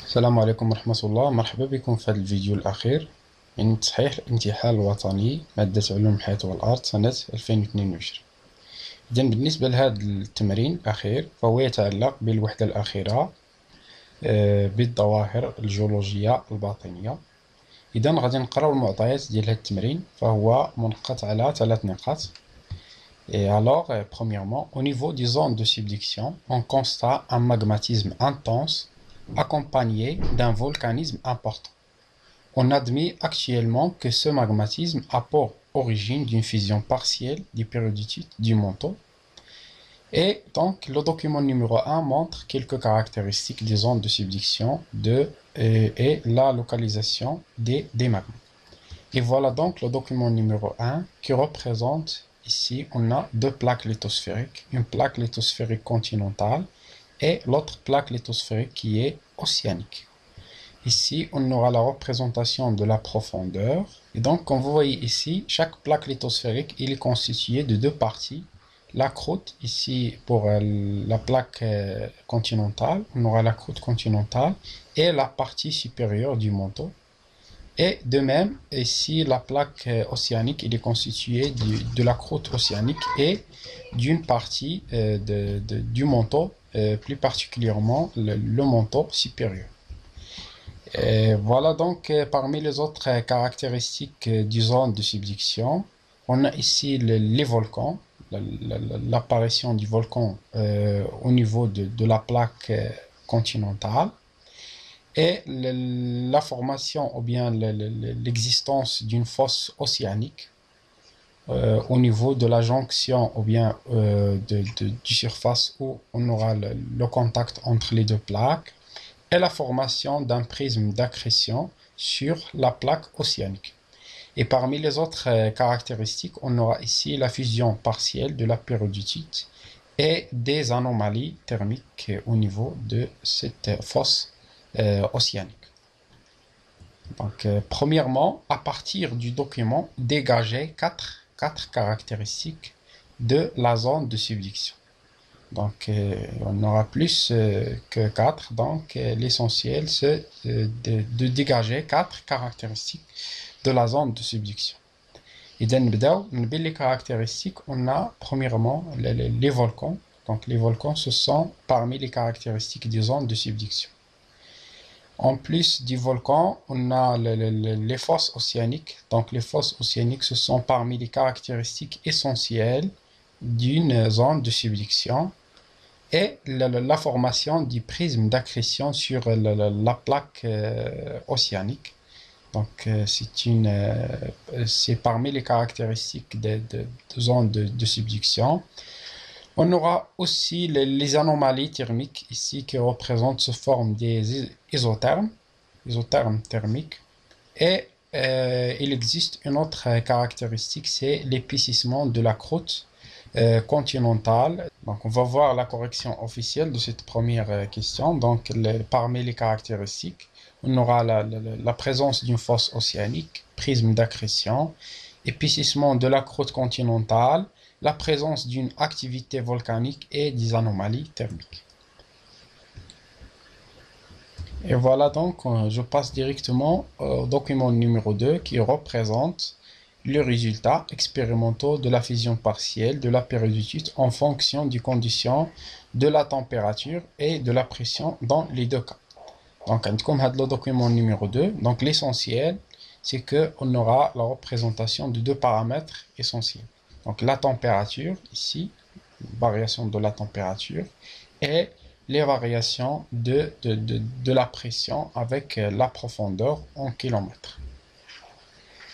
السلام عليكم ورحمة الله. مرحبا بكم في هذا الفيديو الأخير من تصحيح الامتحان الوطني مادة علوم الحياة والأرض سنة 2022. إذا بالنسبة لهذا التمرين الأخير فهو يتعلق بالوحدة الأخيرة بالظواهر الجيولوجية الباطنية. إذا غادي نقراو المعطيات ديال هذا التمرين، فهو منقط على 3 نقاط. Alors, premièrement, au niveau des zones de subduction, on constate un magmatisme intense accompagné d'un volcanisme important. On admet actuellement que ce magmatisme a pour origine d'une fusion partielle des périodicites du manteau. Et donc, le document numéro 1 montre quelques caractéristiques des zones de subduction et la localisation des magmas. Et voilà donc le document numéro 1 qui représente, ici, on a deux plaques lithosphériques, une plaque lithosphérique continentale et l'autre plaque lithosphérique qui est océanique. Ici, on aura la représentation de la profondeur. Et donc, comme vous voyez ici, chaque plaque lithosphérique il est constituée de deux parties. La croûte, ici, pour la plaque continentale, on aura la croûte continentale et la partie supérieure du manteau. Et de même, ici, la plaque océanique il est constituée de la croûte océanique et d'une partie du manteau, plus particulièrement le manteau supérieur. Et voilà donc parmi les autres caractéristiques du zone de subduction, on a ici les volcans, l'apparition du volcan au niveau de la plaque continentale et la formation ou bien l'existence d'une fosse océanique au niveau de la jonction ou bien du surface où on aura le contact entre les deux plaques et la formation d'un prisme d'accrétion sur la plaque océanique. Et parmi les autres caractéristiques, on aura ici la fusion partielle de la périodicite et des anomalies thermiques au niveau de cette fosse océanique. Donc, premièrement, à partir du document, dégagez quatre caractéristiques de la zone de subduction. Donc, on aura plus que 4. Donc, l'essentiel, c'est de dégager 4 caractéristiques de la zone de subduction. Et dans les caractéristiques, on a premièrement les volcans. Donc, les volcans, ce sont parmi les caractéristiques des zones de subduction. En plus du volcan, on a les fosses océaniques. Donc, les fosses océaniques, ce sont parmi les caractéristiques essentielles d'une zone de subduction et la formation du prisme d'accrétion sur la plaque océanique. Donc, c'est parmi les caractéristiques de zones de subduction. On aura aussi les anomalies thermiques ici qui représentent sous forme des isothermes thermiques. Et il existe une autre caractéristique, c'est l'épaississement de la croûte continentale. Donc, on va voir la correction officielle de cette première question. Donc, parmi les caractéristiques, on aura la présence d'une fosse océanique, prisme d'accrétion, épaississement de la croûte continentale, la présence d'une activité volcanique et des anomalies thermiques. Et voilà donc, je passe directement au document numéro 2 qui représente les résultats expérimentaux de la fusion partielle de la périodicite en fonction des conditions de la température et de la pression dans les deux cas. Donc, comme le document numéro 2, donc l'essentiel, c'est qu'on aura la représentation de deux paramètres essentiels. Donc, la température, ici, variation de la température, et les variations de la pression avec la profondeur en kilomètres.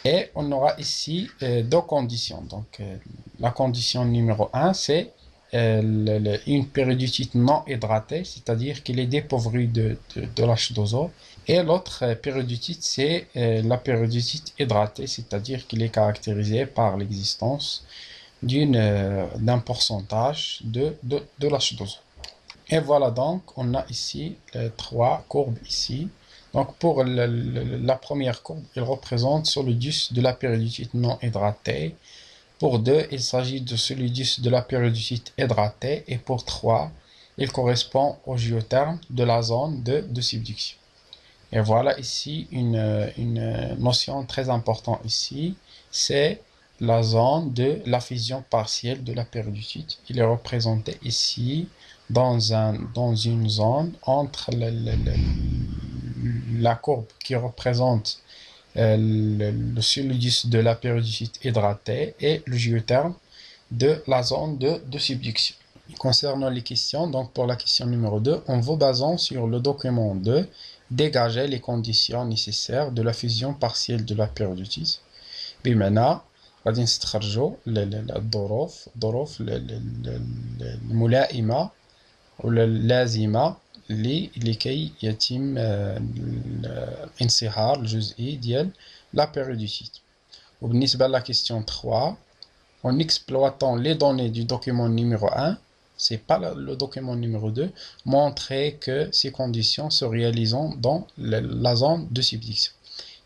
Et on aura ici deux conditions. Donc, la condition numéro 1, c'est une périodicite non hydratée, c'est-à-dire qu'il est dépourvu de l'H2O. Et l'autre périodicite, c'est la périodicite hydratée, c'est-à-dire qu'il est caractérisé par l'existence d'un pourcentage de l'H2O. Et voilà donc, on a ici 3 courbes ici. Donc, pour la première courbe, elle représente solidus de la périodicite non hydratée. Pour 2, il s'agit de solidus de la périodicite hydratée. Et pour 3, il correspond au géotherme de la zone de subduction. Et voilà ici une notion très importante ici, c'est la zone de la fusion partielle de la périodicite. Il est représenté ici dans une zone entre la courbe qui représente le solidus de la périodicite hydratée et le géotherme de la zone de subduction. Concernant les questions, donc pour la question numéro 2, en vous basant sur le document 2, dégager les conditions nécessaires de la fusion partielle de la périodicite. بمعنى غادي نستخرجوا الظروف الملائمة ولا اللازمة لكي يتم الانصهار الجزئي ديال la périodicite. وبالنسبة la question 3, en exploitant les données du document numéro 1, c'est pas le document numéro 2, montrer que ces conditions se réalisent dans la zone de subduction.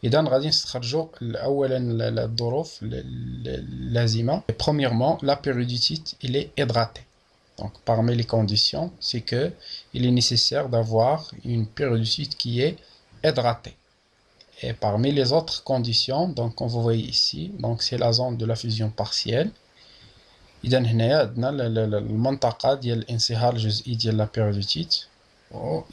إذا غادي نستخرجوا أولا الظروف اللازمة. Premièrement, la périodicite, il est hydratée. Donc parmi les conditions, c'est que il est nécessaire d'avoir une périodicite qui est hydratée. Et parmi les autres conditions, donc comme vous voyez ici, donc c'est la zone de la fusion partielle. إذا هنايا عندنا المنطقة ديال الانصهار الجزئي ديال la périodicite.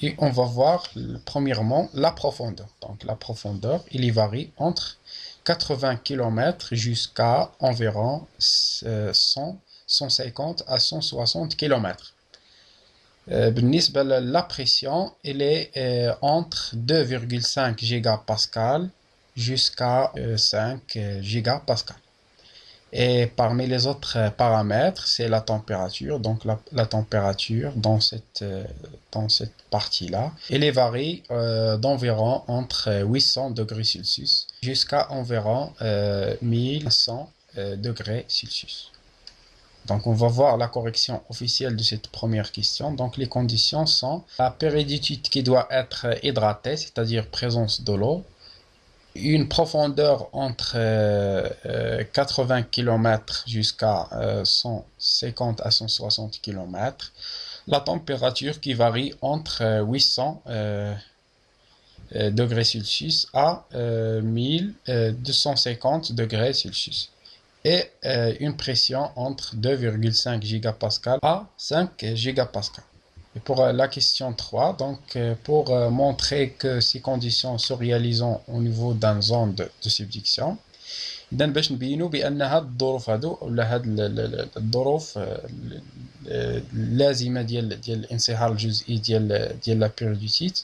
Et on va voir premièrement la profondeur. Donc la profondeur, il y varie entre 80 km jusqu'à environ 150 à 160 km. بالنسبة la pression, elle est entre 2,5 gigapascal jusqu'à 5 gigapascal. Et parmi les autres paramètres, c'est la température. Donc la température dans cette partie-là, elle varie d'environ entre 800 degrés Celsius jusqu'à environ 1100 degrés Celsius. Donc on va voir la correction officielle de cette première question. Donc les conditions sont la périodicite qui doit être hydratée, c'est-à-dire présence de l'eau, une profondeur entre 80 km jusqu'à 150 à 160 km, la température qui varie entre 800 degrés Celsius à 1250 degrés Celsius, et une pression entre 2,5 gigapascal à 5 gigapascal. Et pour la question 3, donc pour montrer que ces conditions se réalisent au niveau d'une zone de subduction, إذا باش نبينوا بأن هاد الظروف هادو ولا هاد الظروف اللازمة ديال الانصهار الجزئي ديال لا بيريوديتيت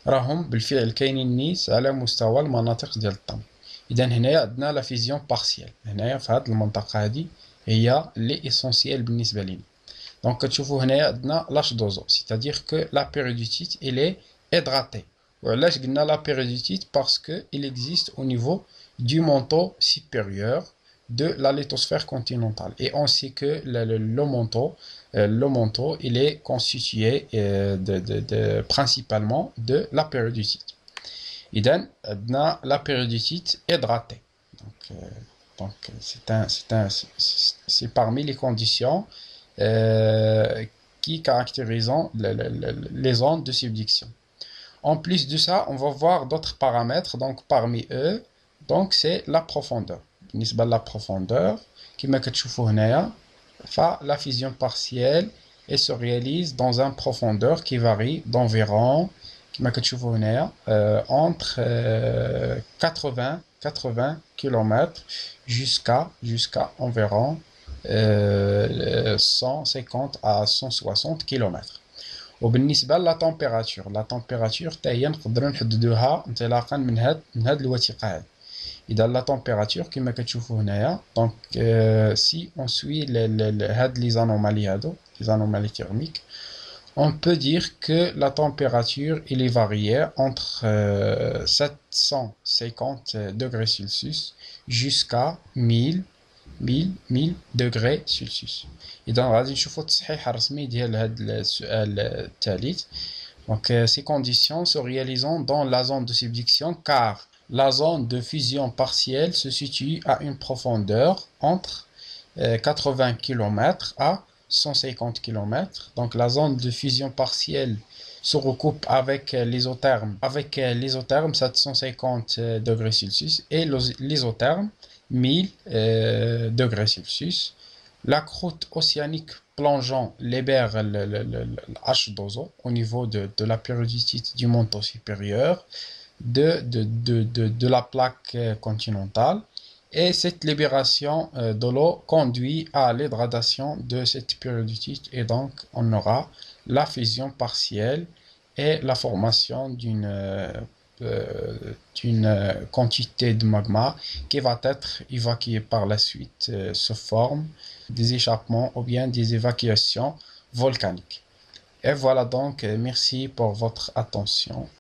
راهم بالفعل كاينين نيت على مستوى المناطق ديال الطن. إذا هنايا عندنا لا فيزيون بارسيال، هنايا في هاد المنطقة هادي هي لي اسونسيال بالنسبة لينا. Donc, كتشوفوا هنايا عندنا لاش دوزو، c'est-à-dire que la périodicite elle est hydratée. وعلاش قلنا la périodicite? Parce que il existe au niveau du manteau supérieur de la lithosphère continentale. Et on sait que le manteau il est constitué principalement de la périodicite. إذا عندنا la périodicite hydratée. Donc c'est parmi les conditions qui caractérisent les zones de subduction. En plus de ça, on va voir d'autres paramètres. Donc parmi eux, donc c'est la profondeur. بالنسبة la profondeur, كما كتشوفوا هنايا, la fusion partielle elle se réalise dans une profondeur qui varie d'environ, كما كتشوفوا هنايا, entre 80 km jusqu'à environ 150 à 160 km. وبالنسبة la température حتى هي نقدروا نحددوها انطلاقا من هاد الوثيقة هادي. إذا la température كما كتشوفوا هنايا, donc si on suit هاد les anomalies هادو, les anomalies thermiques, on peut dire que la température il est variée entre 750 degrés Celsius jusqu'à 1000 degrés Celsius. إذا غادي نشوفوا التصحيح الرسمي ديال هذا السؤال الثالث. Donc ces conditions se réalisent dans la zone de subduction car la zone de fusion partielle se situe à une profondeur entre 80 km à 150 km. Donc la zone de fusion partielle se recoupe avec l'isotherme 750 degrés Celsius et l'isotherme 1000 degrés Celsius. La croûte océanique plongeant libère le H2O au niveau de la périodicité du manteau supérieur de la plaque continentale. Et cette libération de l'eau conduit à l'hydratation de cette périodicité et donc on aura la fusion partielle et la formation d'une quantité de magma qui va être évacuée par la suite sous forme des échappements ou bien des évacuations volcaniques. Et voilà donc, merci pour votre attention.